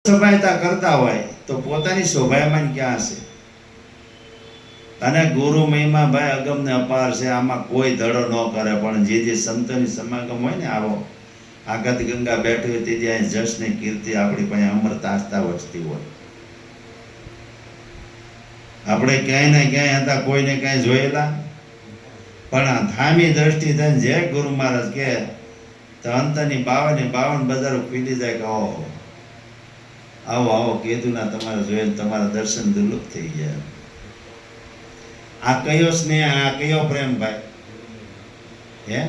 સભાયતા કરતા હોય તો પોતાની શોભાયમાન ક્યાં હશે? અને ગુરુ મહિમા ભાઈ અગમ ને અપાર છે, આમાં કોઈ ધડો ન કરે. પણ જે સંતોની સમાગમ હોય ને, આવો આકાત ગંગા બેઠી હોય તેથી અહીં જશ ને કીર્તિ આપણી પાસે અમરતા આસ્થા વચતી હોય. આપણે ક્યાંય ને ક્યાંય હતા, કોઈને ક્યાંય જોયેલા, પણ થામી દ્રષ્ટિ થઈને જે ગુરુ મહારાજ કહે તો અંતની 52 બજારો ખુલી જાય કે ઓહો આવો આવો કીધું ના, તમારે જોઈને તમારા દર્શન દુર્લભ થઈ ગયા. આ કયો સ્નેહ, આ કયો પ્રેમ ભાઈ? હે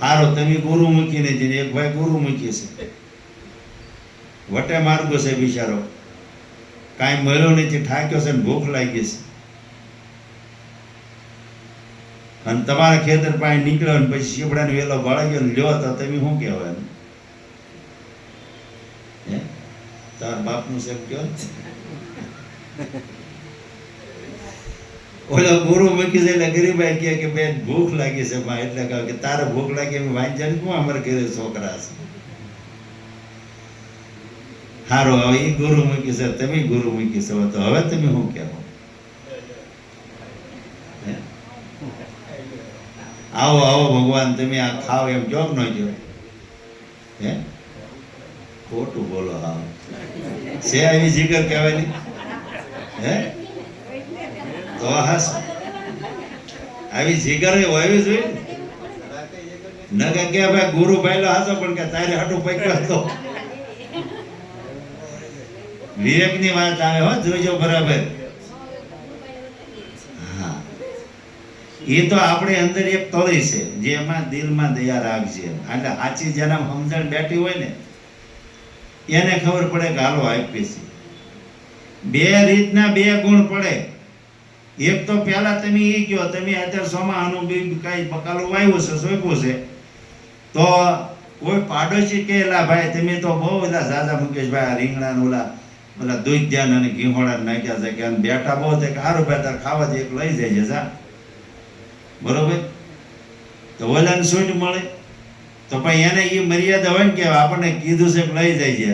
હારો તમે ગુરુ મૂકી નથી, એક ભાઈ ગુરુ મૂકી છે, વટે માર્ગો છે બિચારો, કાંઈ મળ્યો નથી, ઠાક્યો છે ને ભૂખ લાગી છે. અને તમારા ખેતર પાસે નીકળ્યો ને પછી શીપડાને વેલો ભળાઈ ગયો ને લ્યો તો તમે શું કહેવાય? હે તારા બાપનું છે કયો? ઓલો ગુરુ મૂકી છે એટલે ગરીબાઈ કહે કે બેન ભૂખ લાગી છે માં, એટલે કહે કે તારે ભૂખ લાગી એમ વાંચ્યા શું અમારે ઘરે છોકરા છે. હારો હવે એ ગુરુ મૂકી છે, તમે ગુરુ મૂકી છો, તો હવે તમે શું કહેવો? આવો આવો ભગવાન તમે આ ખાવ એમ જોક ન જો? હે ખોટું બોલો. હા છે આવી જીગર કહેવાની? હે તો હાસ આવી જીગર હોવી જોઈએ ન કે ભાઈ ગુરુ ભાઈલો હાસો, પણ કે તારે હાટું પૈક્યો હતો. વિવેકની વાત આવે હો, જોઈજો બરાબર. હા એ તો આપણે અંદર એક તળી છે જેમાં દિલમાં દયા રાખજે. એટલે આચી જેના સમજણ બેઠી હોય ને એને ખબર પડે કે હાલો આપી છે. બે રીતના બે ગુણ પડે. એક તો પેલા તમે એ કહો, તમે અત્યારે સોમાનું કઈ બકાલું વાવ્યું છે, સોંપ્યું છે, તો કોઈ પાડોશી કે લા ભાઈ તમે તો બહુ બધા ઝાઝા મુકેશભાઈ રીંગણા ઓલા ઓલા દૂધ ધ્યાન અને ઘીહોડા નાખ્યા છે કે બેઠા બહુ થાય કે સારું બેઠા ખાવા એક લઈ જાય છે જા, બરોબર? તો ઓલાને છૂટ મળે તો ભાઈ એને એ મર્યાદા હોય ને કે આપણને કીધું છે કે લઈ જાય છે,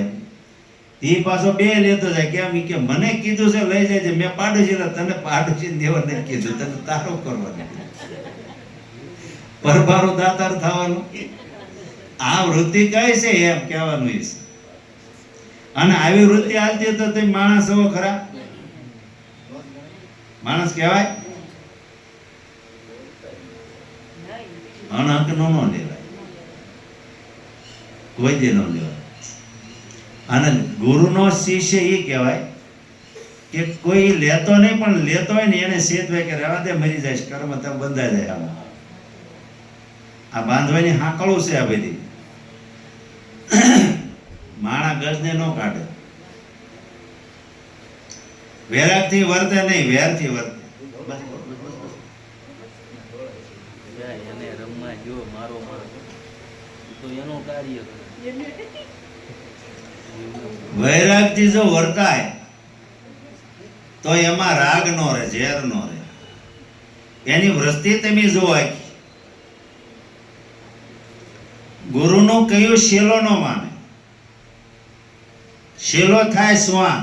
એ પાછો બે લેતો જાય. કેમ કે મને કીધું છે લઈ જાય છે, મેં પાડોશી તને પાડોશી દેવા નથી કીધું, તને તારો કરવાનો, પરભારો દાતાર થવાનું. આ વૃત્તિ કઈ છે એમ કહેવાનું છે. અને આવી વૃત્તિ હાલતી તો તમે માણસ હો ખરા? માણસ કહેવાય? અનહક નો લેવાય, કોઈ દે નો લેવાય. અને ગુરુનો શિષ્ય એ કહેવાય કે કોઈ લેતો નહીં, પણ લેતો હોય ને એને સેતવે કે રહેવા દે, મરી જાય, કર્મ તો બંધાઈ જાય. આમાં આ બાંધવાની હાકળું છે આ બધી. માણા ગજને ન કાઢે. વેરાગથી વર્તે નહીં, વેરથી વર્તે. વૈરાગથી જો વર્તાય તો એમાં રાગ નો રહે, ઝેર નો રહે. એની વૃત્તિ તમે જો આખી. ગુરુનું કયું શેલો નો માને. શેલો થાય શ્વાન.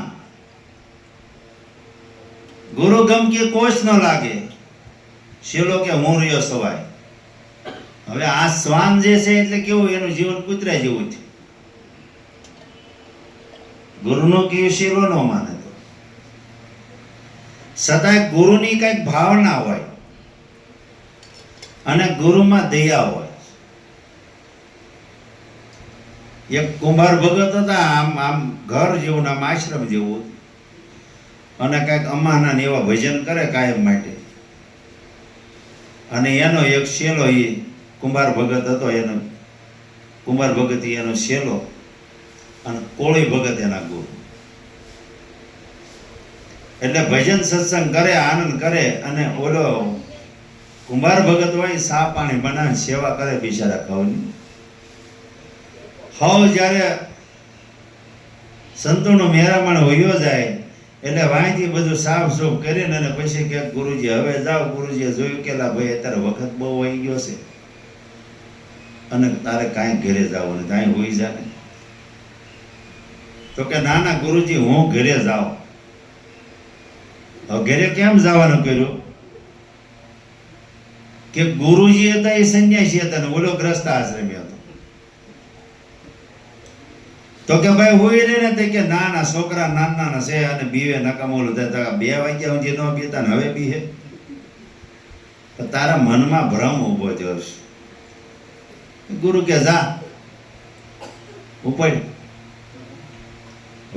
ગુરુ ગમ કે કોષ ન લાગે, શેલો કે હું રહ્યો સવાય. હવે આ શ્વાન જે છે એટલે કેવું, એનું જીવન કૂતરા જેવું છે. ગુરુનો કયું શેલો ન માને તો છતાંય ગુરુની કઈક ભાવના હોય અને ગુરુમાં દયા હોય. એક કુંભાર ભગત હતા, આમ આમ ઘર જેવું, આમ આશ્રમ જેવું, અને કઈક અમાના એવા ભજન કરે કાયમ માટે. અને એનો એક શેલો એ કુંભાર ભગત હતો, એનો કુંભાર ભગત એનો શેલો, અને કોળી ભગત એના ગુરુ. એટલે ભજન સત્સંગ કરે, આનંદ કરે, અને ઓલો કુંભાર ભગત હોય સા પાણી બનાવે, સેવા કરે બિચારા ઘઉંની. હવ જ્યારે સંતોનો મેરામણ વયો જાય એટલે વાંયથી બધું સાફ સૂફ કરીને અને પછી કે ગુરુજી હવે જાઓ. ગુરુજીએ જોયું કે ભાઈ અત્યારે વખત બહુ વહી ગયો છે અને તારે કાંઈ ઘરે જવું ને કાંઈ હોઈ જાય. તો કે ના ના ગુરુજી હું ઘરે જાઉં. હવે ઘરે કેમ જવાનું કર્યું? કે ગુરુજી હતા એ સંન્યાસી હતા ને ઓલો ગ્રસ્ત આશ્રમી હતો. તો કે ભાઈ હોય ને તે કે ના ના છોકરા નાના છે અને બીવે નકામોલું થાય 2 વાગ્યા સુધી ન પીતા ને હવે પીએ. તો તારા મનમાં ભ્રમ ઉભો થયો છે. ગુરુ કે જા ઉપર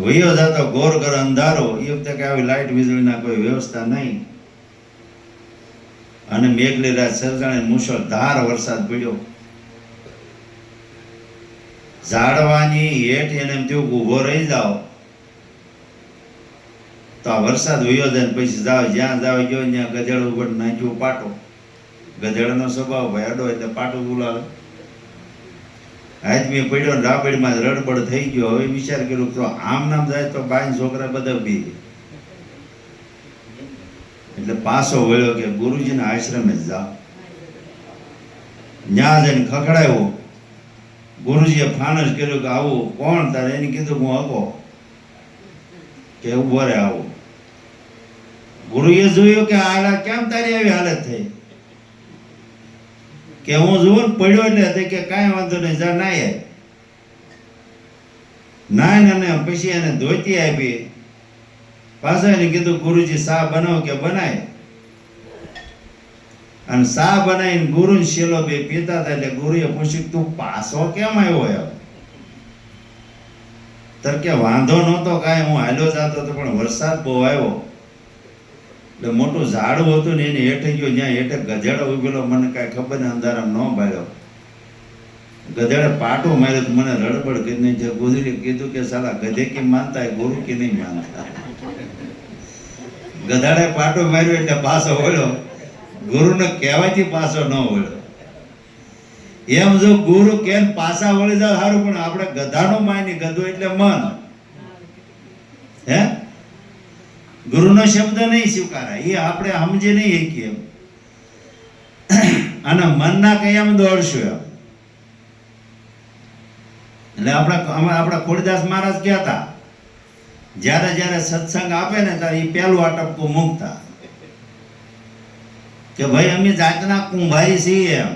વયો જતો ઘોર ઘર અંધારો. એ વખતે કે આવી લાઈટ વીજળીના કોઈ વ્યવસ્થા નહીં અને મેઘલી રાત સર્જાણે મુશળધાર વરસાદ પડ્યો. ઝાડવાની હેઠ એને એમ થયું ઊભો રહી જાઓ તો આ વરસાદ વયો જાય. પછી જાવ જ્યાં જાવ ગયો ત્યાં ગધેડ ઉપર નાખ્યું પાટો. ગધેડાનો સ્વભાવ ભાઈ અડો એટલે પાટું બોલાવે. હાથમી પડ્યો ને રાબડીમાં રડબડ થઈ ગયો. હવે વિચાર કર્યો તો આમ નામ જાય તો બાઈ છોકરા બધા બી. એટલે પાછો વળ્યો કે ગુરુજીના આશ્રમે જ જાઓ. ત્યાં જઈને ખખડાયો. ગુરુજીએ ફાનસ કર્યો કે આવું કોણ તારે? એને કીધું હું હકો કે ઉભો રે આવું. ગુરુએ જોયું કે આ કેમ તારી આવી હાલત થઈ? કે હું જોઉં ને પડ્યો એટલે કે કાંઈ વાંધો નહીં જા નાય. નાય ને પછી એને ધોતી આપી. પાછા એને કીધું ગુરુજી સા બનાવો કે બનાય. અને સા બનાવીને ગુરુ શેલો બે પીતા હતા. એટલે ગુરુએ પૂછ્યું તું પાછો કેમ આવ્યો? એમ તર કે વાંધો નહોતો કાંઈ, હું હાલ્યો જતો હતો પણ વરસાદ બહુ આવ્યો એટલે મોટું ઝાડું હતું ને એની હેઠે ગયો. જ્યાં હેઠે ગધેડો ઉભેલો મને કાંઈ ખબર ને અંધારામાં ન ભાળ્યો. ગધેડે પાટું માર્યું તો મને રડબડ કરીને જે ગુરુએ કીધું કે સાલા ગધે કે માનતા હોય ગુરુ કે નહીં માનતા. ગધાડે પાટું માર્યું એટલે પાછો વળ્યો. ગુરુને કહેવાથી પાછો ન વળ્યો. એમ જો ગુરુ કેમ પાછા વળી જાય સારું, પણ આપણે ગધાનો માની ગધો એટલે મન. હે ગુરુનો શબ્દ નહીં સ્વીકારાય. એ આપણે સમજી નહીં શકીએ. અને મનના કઈ એમ દોડશું એમ. એટલે આપણા ખોડદાસ મહારાજ ગયા હતા જ્યારે જ્યારે સત્સંગ આપે ને ત્યારે એ પહેલું આ ટપકું મૂકતા કે ભાઈ અમે જાતના કુંભારી છીએ એમ.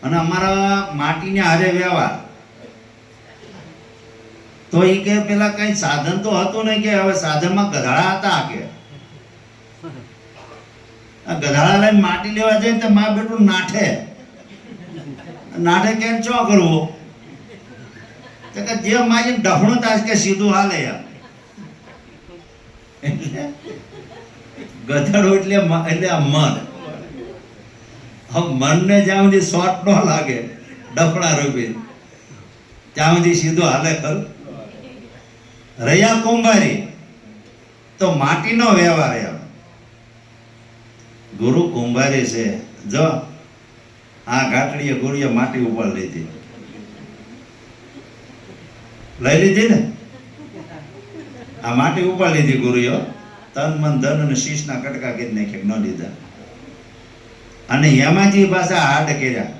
અને અમારા માટીને હારે વ્યવહાર. તો એ કે પેલા કઈ સાધન તો હતું નહીં કે હવે સાધનમાં ગધાડા હતા કે ગધાડા લઈને માટી લેવા જાય તો મા બેટું નાઠે કેમ ચો કરવું? તો કે જે મારી ડફણું તાસ કે સીધું હાલે યાર. ગધેડો એટલે આ મન. હવે મનને જ્યાં સુધી શોર્ટ ન લાગે ડફણા રૂપે ત્યાં સુધી સીધું હાલે ખરું. રહ્યા કુંભારી તો માટીનો વ્યવહાર એમ. ગુરુ કુંભારી છે. જો આ ઘાટડીએ ગુરુએ માટી ઉપર લીધી ને આ માટી ઉપર લીધી ગુરુએ. તન મન ધન અને શીશના કટકા કરી નાખ્યા, ન લીધા. અને એમાંથી પાછા હાડ કર્યા.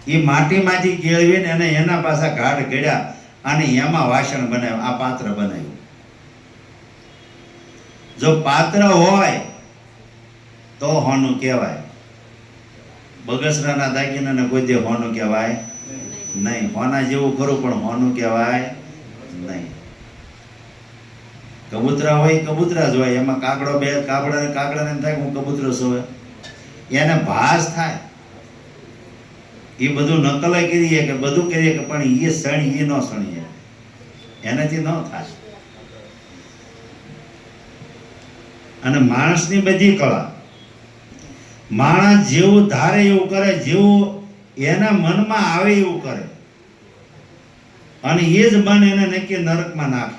એ માટીમાંથી કેળવીને અને એના પાછા ઘાટ કર્યા અને એમાં વાસણ બનાવ્યું. આ પાત્ર બનાવ્યું. જો પાત્ર હોય તો હોનું કહેવાય. બગસરાના દાગીનાને કોઈ દે હોનું કહેવાય નહીં. હોના જેવું ખરું પણ હોનું કહેવાય નહીં. કબૂતરા હોય કબૂતરા જ હોય. એમાં કાગડો બે કાગડાને થાય હું કબૂતરો સોવે એને ભાસ થાય. એ બધું નકલ કરીએ કે બધું કરીએ કે પણ એ સણી એ ન સણીએ એનાથી ન થાય. અને માણસની બધી કળા માણસ જેવું ધારે એવું કરે, જેવું એના મનમાં આવે એવું કરે. અને એ જ મન એને નક્કી નરકમાં નાખે.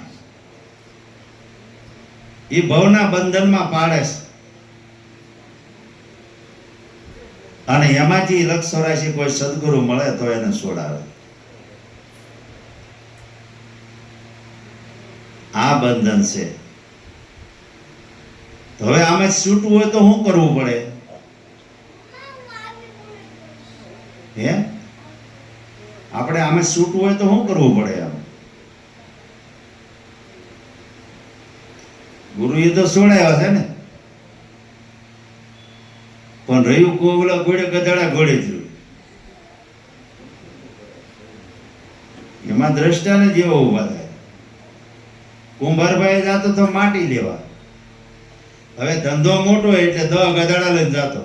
એ ભવના બંધનમાં પાડે છે. અને એમાંથી 184 કોઈ સદગુરુ મળે તો એને છોડાવે. આ બંધન છે. તો હવે આમાં છૂટવું હોય તો શું કરવું પડે? હે આપણે આમાં આમાં છૂટવું હોય તો શું કરવું પડે? આમ ગુરુએ તો છોડાયા છે ને, પણ રહ્યું કોવલા ઘોડે ગધાડા ઘોડે જ રહ્યું. એમાં દ્રષ્ટાને જેવો ઉભા થાય. કુંભારભાઈ જાતો તો માટી લેવા, હવે ધંધો મોટો એટલે 10 ગધાડા લઈને જાતો.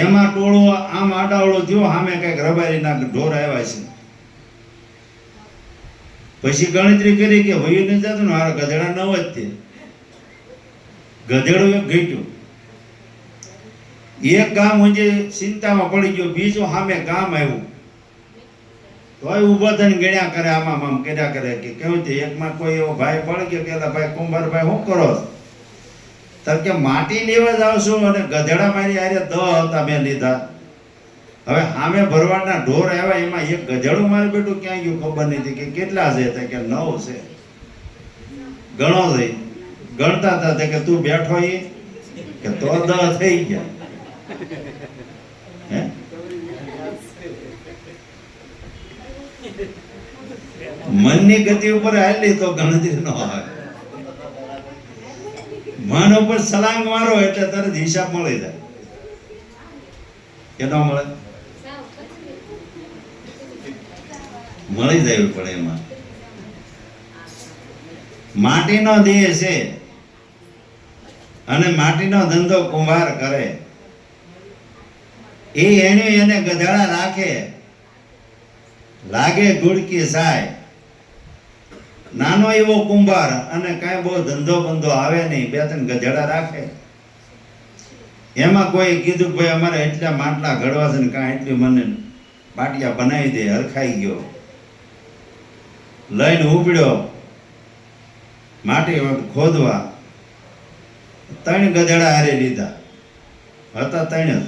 એમાં ટોળો આમ આડાવડો થયો, સામે કઈક રબારીના ઢોર આવ્યા છે. પછી ગણતરી કરી કે ભયું નથી જતું ને, હારા ગધેડા 9 જ છે. ગધેડું એક ઘટ્યું. એક ગામ ઊંચે ચિંતામાં પડી ગયો, બીજું સામે ગામ આવ્યું. તોય ઊભા થઈને ગણ્યા કરે, આમ કર્યા કરે કે કેવું છે. એકમાં કોઈ એવો ભાઈ પડી ગયો કે ભાઈ કુંભારભાઈ શું કરો છો? તર કે માટી લેવા જાવ છું અને ગધેડા મારી આરે 10 હતા મેં લીધા. હવે સામે ભરવાડના ઢોર આવ્યા, એમાં એક ગધેડું મારું બેટું ક્યાં ગયું ખબર નથી. કે કેટલા છે? કે 9 છે. ગણો છે. ગણતા હતા કે તું બેઠો એ કે તો 10 થઈ ગયા. હે મનની ગતિ ઉપર હાલી તો ગણતરી ન આવે. મન ઉપર સલાંગ મારો એટલે તરત હિસાબ મળી જાય. કે ન મળે? મળી જવું પડે. એમાં માટીનો દેહ છે અને માટીનો ધંધો કુંભાર કરે. એને ગધાડા રાખે, લાગે ગુડકી સાય. નાનો એવો કુંભાર અને કાંઈ બહુ ધંધો બંધો આવે નહીં, 2-3 ગધેડા રાખે. એમાં કોઈ કીધું કે ભાઈ અમારે એટલા માટલા ઘડવા છે ને કાંઈ એટલી મને પાટિયા બનાવી દે. હરખાઈ ગયો, લઈને ઉપડ્યો માટી ખોદવા. 3 ગધેડા હારે લીધા હતા, 3 જ.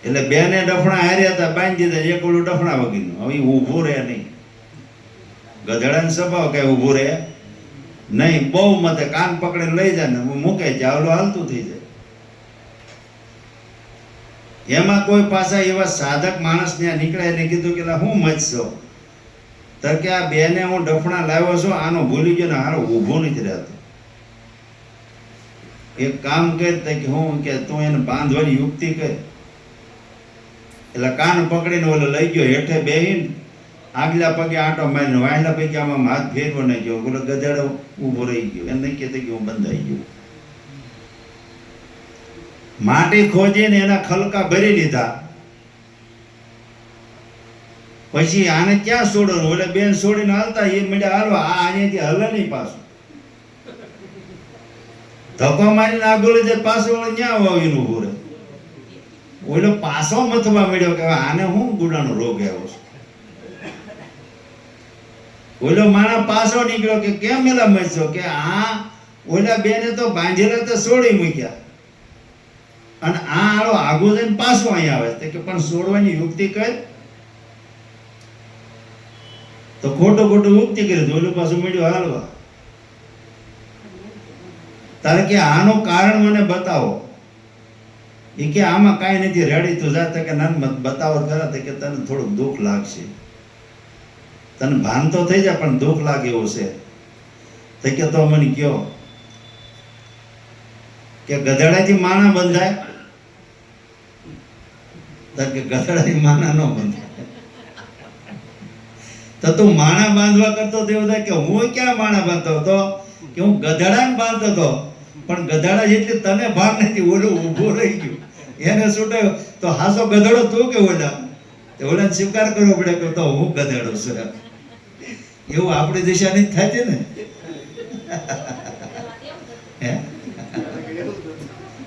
એટલે 2 ને ડફણા હાર્યા હતા, બાંધી દીધા. એક ઓલું ડફણા વગીનું. હવે ઊભું રહે નહીં. ગધેડાનો સ્વભાવ કઈ ઊભું રહે નહીં. બહુ મતે કાન પકડીને લઈ જાય ને મૂકે જાય, ઓલો હાલતું થઈ જાય. એમાં કોઈ પાછા એવા સાધક માણસ ત્યાં નીકળે ને કીધું કે હું મચશો? તો કે આ 2 ને હું ડફણા લાવ્યો છું, આનો ભૂલી ગયો ને હારો ઊભો નથી રહેતો. એક કામ કર કે હું કે તું એને બાંધવાની યુક્તિ કર. એટલે કાન પકડીને ઓલો લઈ ગયો, હેઠે બેહીને આગલા પગે આંટો મારીને વાયલા પૈકી આમાં હાથ ફેરવો નહીં ગયો. ઓલો ગધેડો ઊભો રહી ગયો. એમ નહીં કહેતો કે હું બંધાઈ ગયો. માટી ખોજીને એના ખલકા ભરી લીધા. પછી આને ક્યાં છોડવાનું? ઓલે બેન છોડીને હાલતા, એ મળ્યા હાલવા. આ અહીંયાથી હલે નહીં પાછું. ધક્કો મારીને આગળ જાય, પાછો ઓલો ક્યાં વાવીને ઊભો રહે. ઓલો પાછો મથવા મળ્યો કે આને હું ગુડાનો રોગ આવ્યો છે. ઓલો માણા પાછો નીકળ્યો કે કેમ એલા મચશો? કે આ ઓલા બેને તો બાંધેલા તો છોડી મૂક્યા અને આ આળો આગો જઈને પાછો અહીંયા આવે છે. કે પણ છોડવાની યુક્તિ કર. તો ખોટું યુક્તિ કરી તો ઓલું પાછું મળ્યું હાલવા. તારે કે આનું કારણ મને બતાવો. એ કે આમાં કાંઈ નથી, રેડી તું જા. કે ના બતાવો ખરા. કે તને થોડુંક દુઃખ લાગશે, તને ભાન તો થઈ જાય પણ દુઃખ લાગે એવું છે. તો કે તો મને કયો કે ગધેડાથી માણા બંધાય? તો કે ગધેડાથી માણા ન બંધાય. તો તું માણા બાંધવા કરતો તેવું થાય કે હું ક્યાં માણા બાંધતો હતો? કે હું ગધેડાને બાંધતો હતો, પણ ગધેડા જેટલી તને ભાગ નથી. ઓલું ઊભો રહી ગયું, એને છૂટાયો. તો હાસો ગધેડો તું કે ઓલા? ઓલાને સ્વીકાર કરવો પડે કે તો હું ગધેડો છું. એવું આપણી દિશાની જ થાય છે ને.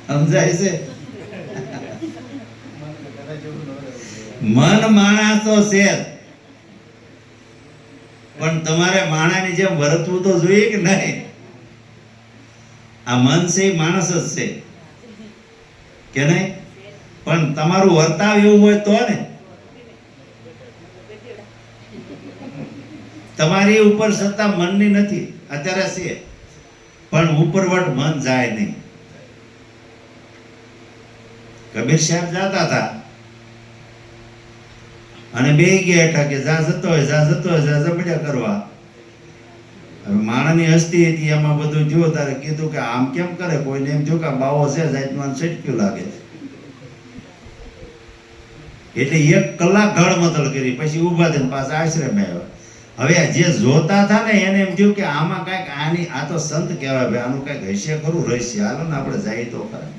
સમજાય છે? મન માણસ તો છે, પણ તમારે માણાની જેમ વર્તવું તો જોઈએ કે નહીં? આ મન છે એ માણસ જ છે કે નહીં? પણ તમારું વર્તાવ એવું હોય તો ને. તમારી ઉપર સત્તા મનની નથી, અત્યારે છે, પણ ઉપરવટ મન જાય નહીં. કબીર સાહેબ જાતા હતા અને બે ગયા હેઠા કે જા જતો હોય જા જમડ્યા કરવા. હવે માણસની હસ્તી હતી એમાં બધું જો તારે કીધું કે આમ કેમ કરે, કોઈને એમ જો કે બાવો છે જાતમાં સટક્યું લાગે. એટલે 1 કલાક ઘડમતલ કરી પછી ઊભા થઈને પાછા આશ્રમે આવ્યા. હવે જે જોતા હતા ને એને એમ થયું કે આમાં કાંઈક આની આ તો સંત કહેવાય ભાઈ, આનું કાંઈક હશે ખરું રહસ્ય, હાલો ને આપણે જાય તો ખરા.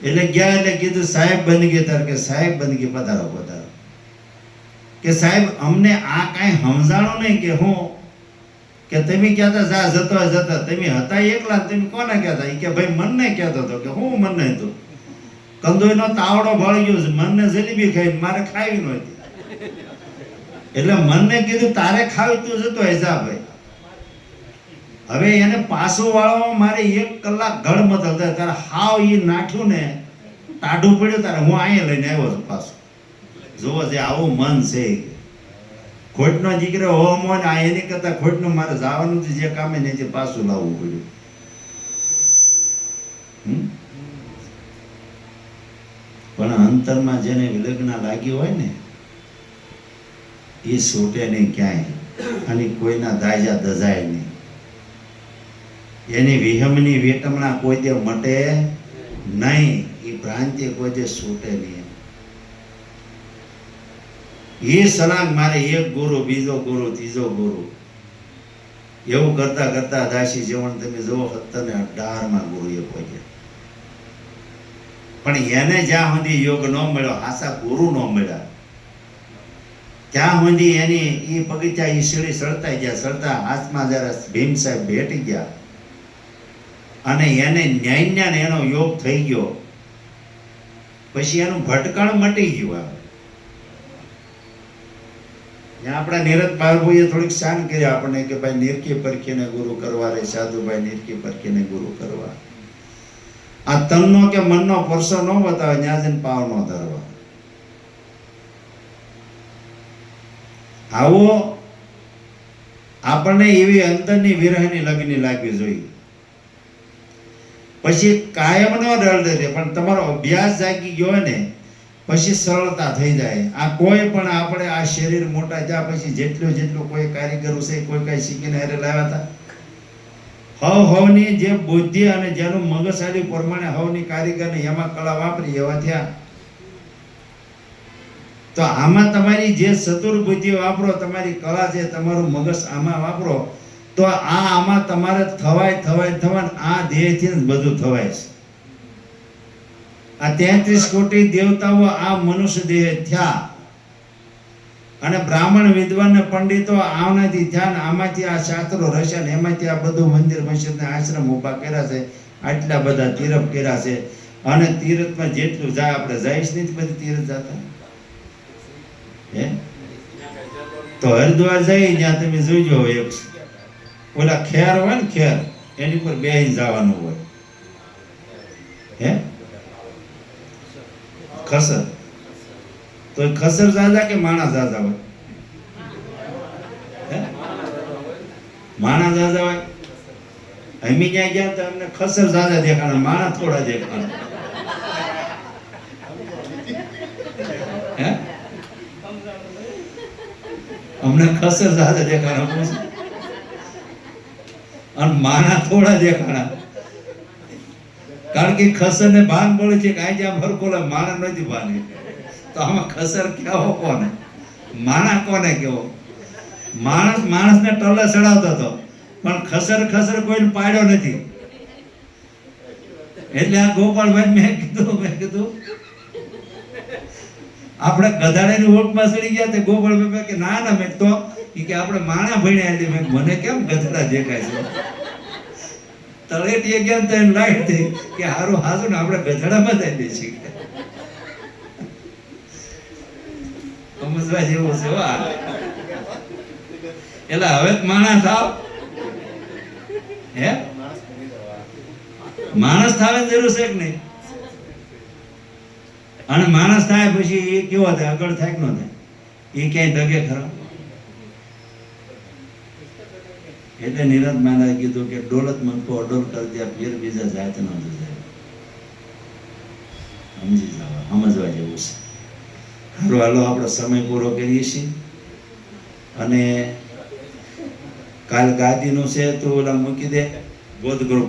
એટલે ગયા એટલે કીધું સાહેબ બંદગી તાર કે સાહેબ બંદગી પધારો પધારો. કે સાહેબ અમને આ કાંઈ સમજાણો નહીં કે હું કે તમે કહેતા જા જતા તમે હતા એકલા, તમે કોને કહેતા? કે ભાઈ મનને કહેતો હતો. કે હું મનને હતું? કંદોઈનો તાવડો ભળી ગયો છે, મનને જલેબી ખાઈ મારે ખાવી નહોતી. એટલે મનને કીધું તારે ખાવી તું જતો જા ભાઈ. હવે એને પાછું વાળવામાં મારે 1 કલાક ઘડમત હતા. તારે હાવ એ નાખ્યું ને ટાઢું પડ્યું તારે હું અહીંયા લઈને આવ્યો છું પાછું. જોવો છે આવું મન છે. ખોટનો દીકરો હોમો ને આ એની કરતા ખોટનું મારે જવાનું છે જે કામે ને જે પાછું લાવવું પડ્યું. પણ અંતરમાં જેને વિલગ્ન લાગી હોય ને એ છૂટે નહીં ક્યાંય, અને કોઈના દાજા દજાય નહીં. એની વિહમની વેટમણા કોઈ દે મટે નહીં, એ ભ્રાંતિ કોઈ દે છૂટે નહીં. એ સલાહ મારે એક ગુરુ, બીજો ગુરુ, ત્રીજો ગુરુ, એવું કરતા કરતા દાસી જીવન તમે જુઓ 17-18માં ગુરુએ પહોંચ્યા. પણ એને જ્યાં સુધી યોગ ન મળ્યો, આશા ગુરુ ન મળ્યા, ત્યાં સુધી એની એ પગથિયા એ સીડી સળતા ગયા. સળતા હાથમાં જરા ભીમ સાહેબ ભેટી ગયા અને એને ન્યાયને એનો યોગ થઈ ગયો. પછી એનું ભટકણ મટી ગયું. આપણા નીરજ બારભોઈએ થોડીક શાન કરી આપણને કે ભાઈ નિરખી પરખીને ગુરુ કરવા રે સાધુભાઈ, નિરખી પરખીને ગુરુ કરવા. આ તનનો કે મનનો પરસો ન બતાવે ત્યાં જઈને પાવ ન ધરવા. આવો આપણને એવી અંતરની વિરહની લગની લાગવી જોઈએ. પછી કાયમ ન ડરડે પણ તમારો અભ્યાસ જાગી ગયો ને પછી સરળતા થઈ જાય. આ કોઈ પણ આપણે આ શરીર મોટા થયા પછી જેટલું કોઈ કારીગરો છે કોઈ કઈ શીખીને હારે લાવ્યા હતા, હવની જે બુદ્ધિ અને જેનું મગજશાળી પ્રમાણે હવની કારીગરને એમાં કળા વાપરી એવા થયા. તો આમાં તમારી જે ચતુર બુદ્ધિ વાપરો, તમારી કળા છે, તમારું મગજ આમાં વાપરો, તો આમાં તમારે થવાય આ દેહથી જ બધું થવાય છે. આ 33 કોટી દેવતાઓ આ મનુષ્ય દેહ થયા અને બ્રાહ્મણ વિદ્વાન ને પંડિતો આવનાથી થયા ને આમાંથી આ શાસ્ત્રો રચ્યા ને એમાંથી આ બધું મંદિર મસ્જિદ ને આશ્રમ ઉભા કર્યા છે. આટલા બધા તીરથ કર્યા છે. અને તીરથમાં જેટલું જાય આપણે જઈશ નહીં બધી તીરથ જતા હે તો હરિદ્વાર જઈ જ્યાં તમે જોઈજો એક ઓલા ખેર હોય ને ખેર એની પર બેસી જવાનું હોય હે ખસર તો ખસર જાજા કે માણસ જાજા હોય? માણસ જાજા હોય. અમે ત્યાં ગયા તો અમને ખસર જાજા દેખાણ, માણસ થોડા દેખાણ. અમને ખસર જાજા દેખાણ અને માણા થોડા દેખાણા. કારણ કે ખસર ને ભાન પડે છે કે આ જ્યાં ભરકોલા માણા નથી ભાને. તો આમાં ખસર કેવો કોને, માણા કોને કેવો? માણસને ટલ્લે ચડાવતો હતો પણ ખસર કોઈને પાડ્યો નથી. એટલે આ ગોપાલભાઈ મેં કીધું આપણે ગધાડાની ઓળખમાં ચડી ગયા. તે ગોપાલભાઈ કે ના મેં તો કે આપણે માણા ભણ્યા એટલે મેં મને કેમ ગધડા દેખાય છે? તળેટીએ ગયા તો એમ લાઈટ થઈ કે હારું હાજુ ને આપણે ગધડામાં જ આવી છીએ. સમજવા જેવું છે. એટલે હવે માણસ થાવ હે માણસ થવાની જરૂર છે કે નહીં? અને માણસ થાય પછી એ કેવો થાય, આગળ થાય કે ન થાય? એ ક્યાંય ડગે ખરો? એટલે નિરંત મહારાજે કીધું કે ડોલત મત કો અડોલ કર દિયા ફિર બીજા જાત ન જાય. સમજી જવા સમજવા જેવું છે. હાલો હાલો આપણો સમય પૂરો કરીએ છીએ. અને કાલ ગાદીનું છે તો ઓલા મૂકી દે ગોદ ગ્રુપ